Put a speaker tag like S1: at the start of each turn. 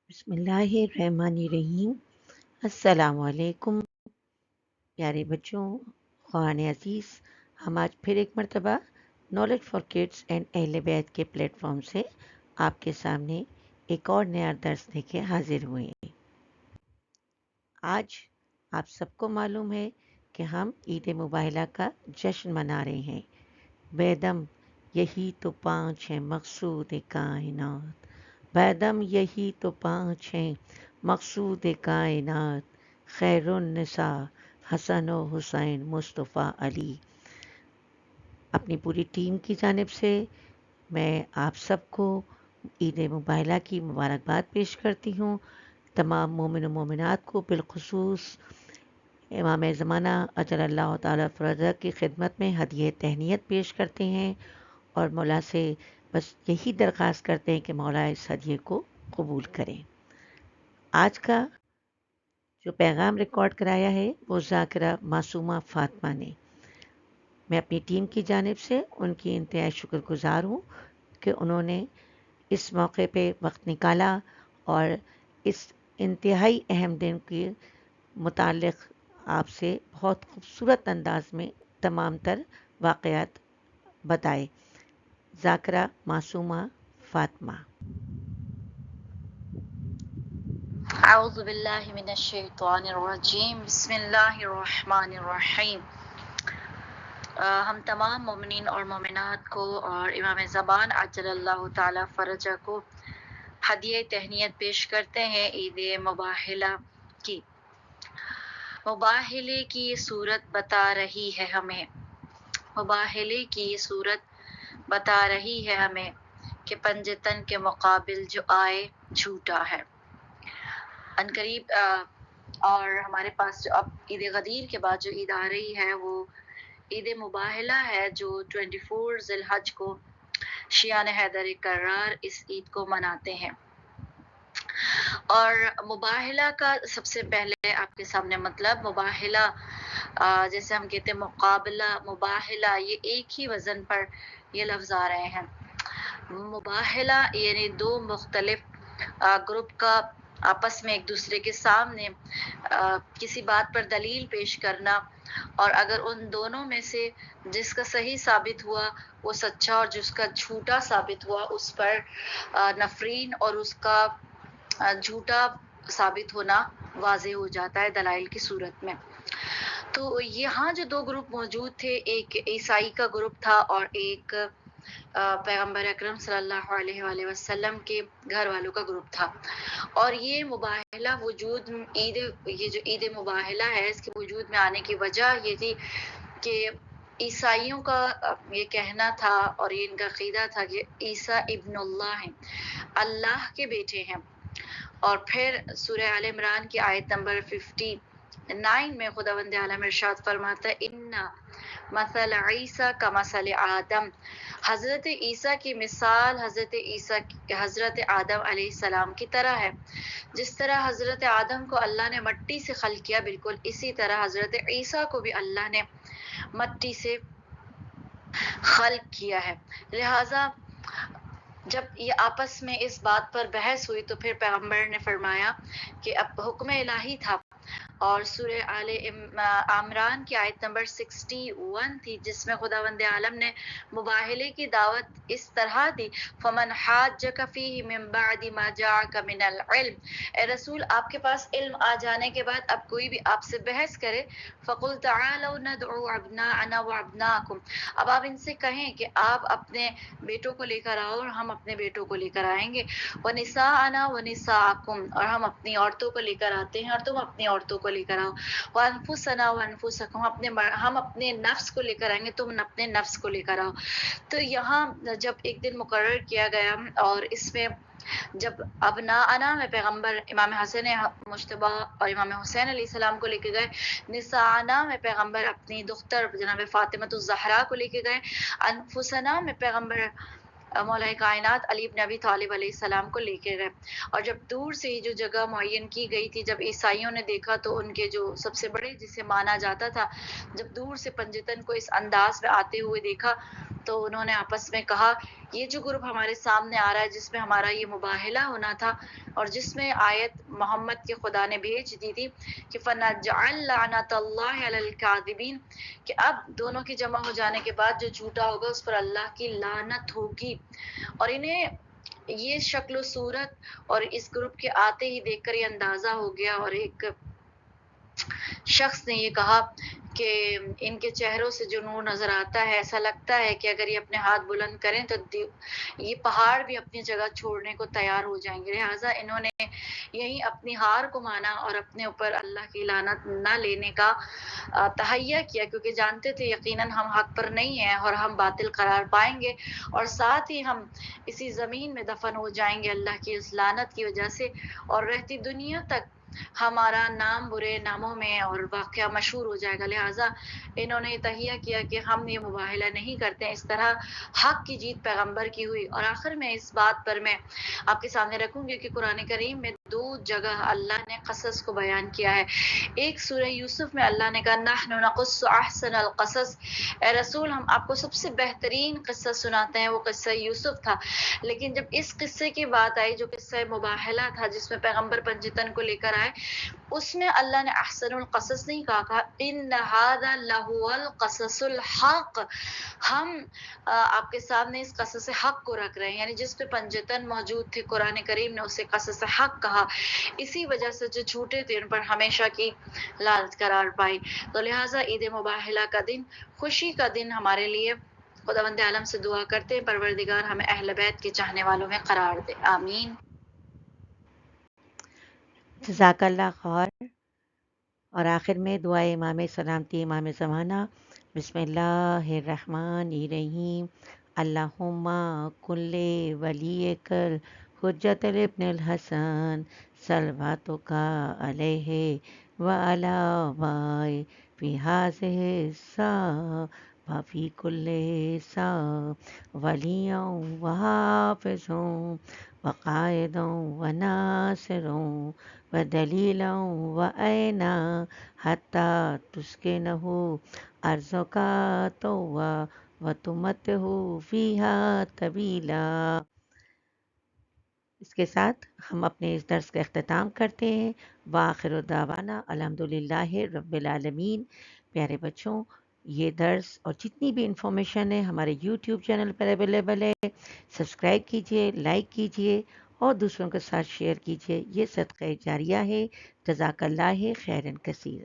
S1: بسم اللہ الرحمن الرحیم۔ السلام علیکم پیارے بچوں، خوان عزیز، ہم آج پھر ایک مرتبہ نالج فار کڈس اینڈ اہل بیت کے پلیٹ فارم سے آپ کے سامنے ایک اور نیا درس لے کے حاضر ہوئے ہیں۔ آج آپ سب کو معلوم ہے کہ ہم عید مباہلہ کا جشن منا رہے ہیں۔ بیدم یہی تو 5 ہیں مقصود کائنات، بیدم یہی تو 5 ہیں مقصود کائنات، خیر النساء حسن و حسین مصطفیٰ علی۔ اپنی پوری ٹیم کی جانب سے میں آپ سب کو عید مباہلہ کی مبارکباد پیش کرتی ہوں۔ تمام مومن و مومنات کو بالخصوص امام زمانہ اجل اللہ تعالیٰ فرجہ کی خدمت میں ہدیہ تہنیت پیش کرتے ہیں اور مولا سے بس یہی درخواست کرتے ہیں کہ مولا اس ہدیے کو قبول کریں۔ آج کا جو پیغام ریکارڈ کرایا ہے وہ ذاکرہ معصومہ فاطمہ نے۔ میں اپنی ٹیم کی جانب سے ان کی انتہائی شکر گزار ہوں کہ انہوں نے اس موقع پہ وقت نکالا اور اس انتہائی اہم دن کے متعلق آپ سے بہت خوبصورت انداز میں تمام تر واقعات بتائے۔ ذاکرہ معصومہ فاطمہ۔
S2: اعوذ باللہ من الشیطان الرجیم، بسم اللہ الرحمن الرحیم۔ ہم تمام مومنین اور مومنات کو اور امام زمان عجل اللہ تعالی فرجہ کو ہدیہ تہنیت پیش کرتے ہیں عید مباہلہ کی۔ مباہلے کی صورت بتا رہی ہے ہمیں، مباہلے کی صورت بتا رہی ہے ہمیں کہ پنجتن کے مقابل جو آئے جھوٹا ہے۔ عنقریب اور ہمارے پاس جو اب عید غدیر کے بعد جو عید آ رہی ہے وہ عید مباہلہ ہے، جو 24 ذی الحج کو شیعان حیدر کرار اس عید کو مناتے ہیں۔ اور مباہلہ کا سب سے پہلے آپ کے سامنے مطلب مباہلہ جیسے ہم کہتے ہیں مقابلہ، مباہلہ، یہ ایک ہی وزن پر یہ لفظ آ رہے ہیں۔ مباہلہ یعنی دو مختلف گروپ کا آپس میں ایک دوسرے کے سامنے کسی بات پر دلیل پیش کرنا، اور اگر ان دونوں میں سے جس کا صحیح ثابت ہوا وہ سچا اور جس کا جھوٹا ثابت ہوا اس پر نفرین اور اس کا جھوٹا ثابت ہونا واضح ہو جاتا ہے دلائل کی صورت میں۔ تو یہاں جو دو گروپ موجود تھے، ایک عیسائی کا گروپ تھا اور ایک پیغمبر اکرم صلی اللہ علیہ وآلہ وسلم کے گھر والوں کا گروپ تھا، اور یہ مباہلہ وجود یہ جو عید مباہلہ ہے اس کے وجود میں آنے کی وجہ یہ تھی کہ عیسائیوں کا یہ کہنا تھا اور یہ ان کا عقیدہ تھا کہ عیسیٰ ابن اللہ ہیں، اللہ کے بیٹے ہیں۔ اور پھر سورہ آل عمران کی آیت نمبر 59 میں خداوند عالم ارشاد فرماتا ہے ان مثل عیسیٰ کا مثل آدم، حضرت عیسیٰ کی مثال حضرت آدم علیہ السلام کی طرح ہے۔ جس طرح حضرت آدم کو اللہ نے مٹی سے خلق کیا، بالکل اسی طرح حضرت عیسیٰ کو بھی اللہ نے مٹی سے خلق کیا ہے۔ لہٰذا جب یہ آپس میں اس بات پر بحث ہوئی تو پھر پیغمبر نے فرمایا کہ اب حکم الہی تھا، اور سورہ آل عمران کی آیت نمبر 61 تھی جس میں خداوند عالم نے مباہلے کی دعوت اس طرح دی، فمن حاجک فیہ من بعد ما جاءک من العلم، اے رسول آپ کے پاس علم آ جانے کے بعد اب کوئی بھی آپ سے بحث کرے، فقل تعالوا ندعو ابناءنا وابناءکم، اب آپ ان سے کہیں کہ آپ اپنے بیٹوں کو لے کر آؤ اور ہم اپنے بیٹوں کو لے کر آئیں گے، ونساءنا ونساءکم، اور ہم اپنی عورتوں کو لے کر آتے ہیں اور تم اپنی عورتوں کو لے کر آؤ، وانفسنا وانفسکم، ہم اپنے نفس کو لے کر آئیں گے، تم اپنے نفس کو لے کر آؤ۔ تو یہاں جب ایک دن مقرر کیا گیا اور اس میں جب ابناءنا میں پیغمبر امام حسن مجتبی اور امام حسین علیہ السلام کو لے کے گئے، نساءنا میں پیغمبر اپنی دختر جناب فاطمۃ الزہرا کو لے کے گئے، انفسنا میں پیغمبر مولا کائنات علی بن ابی طالب علیہ السلام کو لے کے گئے۔ اور جب دور سے ہی جو جگہ معین کی گئی تھی، جب عیسائیوں نے دیکھا تو ان کے جو سب سے بڑے جسے مانا جاتا تھا، جب دور سے پنجتن کو اس انداز میں آتے ہوئے دیکھا تو انہوں نے آپس میں کہا یہ جو گروپ ہمارے سامنے آ رہا ہے جس میں ہمارا یہ مباہلہ ہونا تھا اور جس میں آیت محمد کے خدا نے بھیج دی تھی کہ فَنَجْعَلْ لَعْنَةَ اللَّهِ عَلَى الْكَاذِبِينَ، کہ اب دونوں کے جمع ہو جانے کے بعد جو جھوٹا ہوگا اس پر اللہ کی لعنت ہوگی. اور انہیں یہ شکل و صورت اور اس گروپ کے آتے ہی دیکھ کر یہ اندازہ ہو گیا، اور ایک شخص نے یہ کہا کہ ان کے چہروں سے جو نور نظر آتا ہے ایسا لگتا ہے کہ اگر یہ اپنے ہاتھ بلند کریں تو یہ پہاڑ بھی اپنی جگہ چھوڑنے کو تیار ہو جائیں گے. لہٰذا انہوں نے یہی اپنی ہار کو مانا اور اپنے اوپر اللہ کی لعنت نہ لینے کا تہیہ کیا، کیونکہ جانتے تھے یقیناً ہم حق پر نہیں ہیں اور ہم باطل قرار پائیں گے اور ساتھ ہی ہم اسی زمین میں دفن ہو جائیں گے اللہ کی اس لعنت کی وجہ سے، اور رہتی دنیا تک ہمارا نام برے ناموں میں اور واقعہ مشہور ہو جائے گا. لہٰذا انہوں نے تہیہ کیا کہ ہم یہ مباہلہ نہیں کرتے. اس طرح حق کی جیت پیغمبر کی ہوئی. اور آخر میں اس بات پر میں آپ کے سامنے رکھوں گی کہ قرآن کریم میں 2 جگہ اللہ نے قصص کو بیان کیا ہے. ایک سورہ یوسف میں اللہ نے کہا نحن نقص احسن القصص، اے رسول ہم آپ کو سب سے بہترین قصہ سناتے ہیں، وہ قصہ یوسف تھا. لیکن جب اس قصے کی بات آئی جو قصہ مباہلہ تھا جس میں پیغمبر پنجتن کو لے کر آئے، اس میں اللہ نے احسن القصص نہیں کہا ان ھذا لہو القصص الحق. ہم آپ کے سامنے اس قصص حق کو رکھ رہے ہیں، یعنی جس پہ پنجتن موجود تھے قرآن کریم نے اسے قصص حق کہا. اسی وجہ سے جو جھوٹے تھے ان پر ہمیشہ کی لعنت قرار پائی. تو لہٰذا عید مباہلہ کا دن خوشی کا دن ہمارے لیے. خداوند عالم سے دعا کرتے ہیں پروردگار ہمیں اہل بیت کے چاہنے والوں میں قرار دے، آمین.
S1: جزاک اللہ خیر. اور آخر میں دعائے امام سلامتی امام زمانہ. بسم اللہ الرحمن الرحیم. اللہم کل ولیک حجت ابن الحسن صلواتک علیہ وعلی آبائہ فی ہذہ الساعة وفی کل ساعة ولیًا وحافظا وقائدا وناصرا ودلیلا وعینا حتی تسکنہ ارضک طوعا وتمتعہ فیہا طویلا. اس کے ساتھ ہم اپنے اس درس کا اختتام کرتے ہیں. وآخر دعوانا الحمدللہ رب العالمین. پیارے بچوں، یہ درس اور جتنی بھی انفارمیشن ہے ہمارے یوٹیوب چینل پر اویلیبل ہے. سبسکرائب کیجئے، لائک کیجئے اور دوسروں کے ساتھ شیئر کیجئے. یہ صدقہ جاریہ ہے. جزاک اللہ خیرا کثیر.